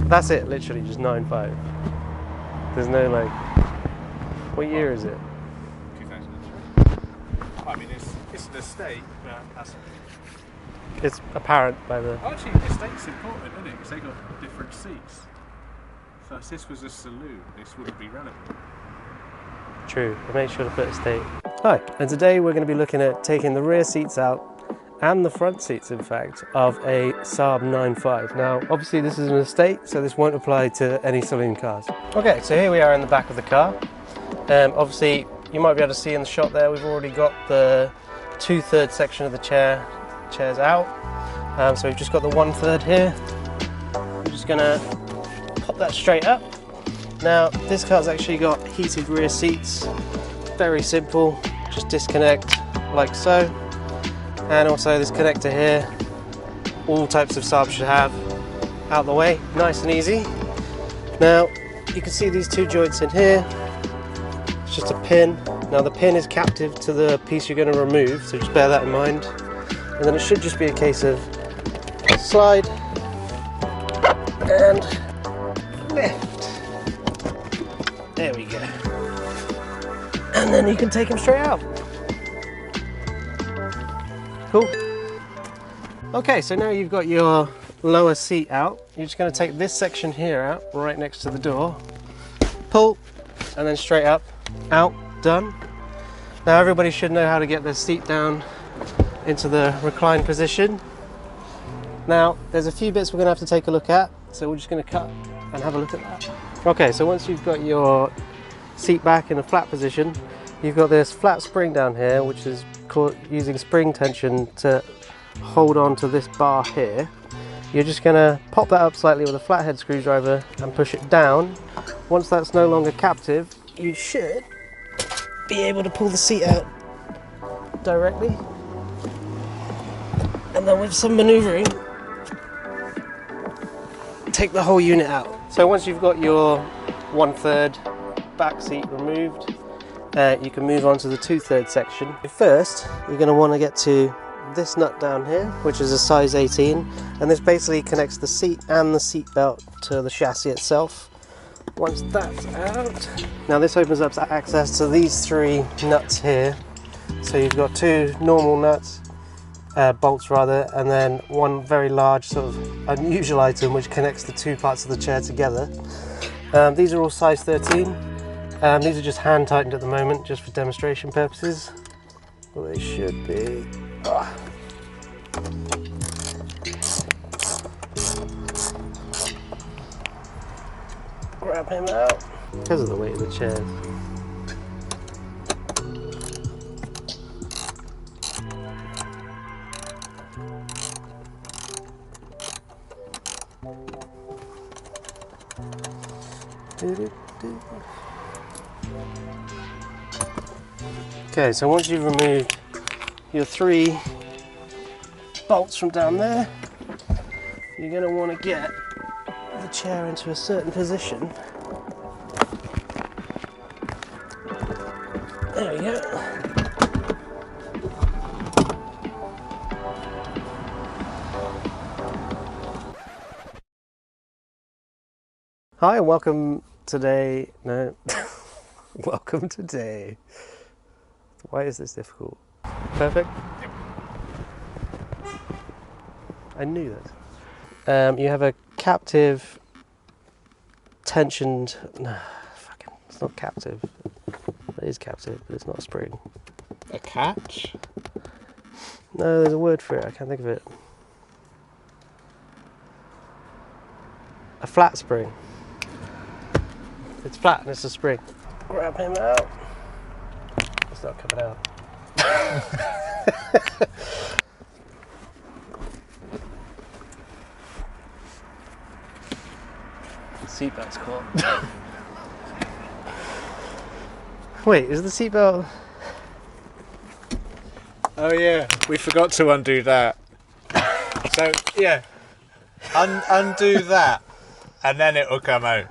That's it, literally just 9.5. There's no like, what year is it? 2003. I mean, it's an estate, but that's... It's apparent by the... Actually, estate's important, isn't it? Because they got different seats. So if this was a saloon, this wouldn't be relevant. True, I made sure to put estate. Hi, and today we're going to be looking at taking the rear seats out, and the front seats in fact, of a Saab 9.5. Now obviously this is an estate, so this won't apply to any saloon cars. Okay, so here we are in the back of the car. Obviously you might be able to see in the shot there, we've already got the 2/3 section of the chairs out. So we've just got the 1/3 here. I'm just going to pop that straight up. Now this car's actually got heated rear seats, very simple, just disconnect like so. And also this connector here, all types of Saab should have, out the way, nice and easy. Now you can see these two joints in here, it's just a pin. Now the pin is captive to the piece you're going to remove, so just bear that in mind. And then it should just be a case of slide and lift. There we go. And then you can take them straight out. Cool. Okay, so now you've got your lower seat out. You're just going to take this section here out, right next to the door. Pull, and then straight up, out, done. Now everybody should know how to get their seat down into the reclined position. Now, there's a few bits we're going to have to take a look at, so we're just going to cut and have a look at that. Okay, so once you've got your seat back in a flat position, you've got this flat spring down here, which is using spring tension to hold on to this bar here. You're just going to pop that up slightly with a flathead screwdriver and push it down. Once that's no longer captive, you should be able to pull the seat out directly. And then with some maneuvering, take the whole unit out. So once you've got your 1/3 back seat removed, you can move on to the 2/3 section. First, you're going to want to get to this nut down here, which is a size 18, and this basically connects the seat and the seat belt to the chassis itself. Once that's out, now this opens up access to these 3 nuts here. So you've got 2 normal nuts, bolts rather, and then one very large sort of unusual item which connects the 2 parts of the chair together. These are all size 13. These are just hand tightened at the moment, just for demonstration purposes. Well, they should be. Grab him out because of the weight of the chairs. Okay, so once you've removed your 3 bolts from down there, you're going to want to get the chair into a certain position. There we go. Hi, welcome today. No, welcome today. Why is this difficult? Perfect. I knew that. You have a captive, tensioned. No, fucking. It's not captive. It is captive, but it's not a spring. A catch? No, there's a word for it. I can't think of it. A flat spring. It's flat and it's a spring. Grab him out. It's not coming out. Seatbelt's caught. Wait, is the seatbelt? Oh yeah, we forgot to undo that. So yeah, undo that, and then it will come out.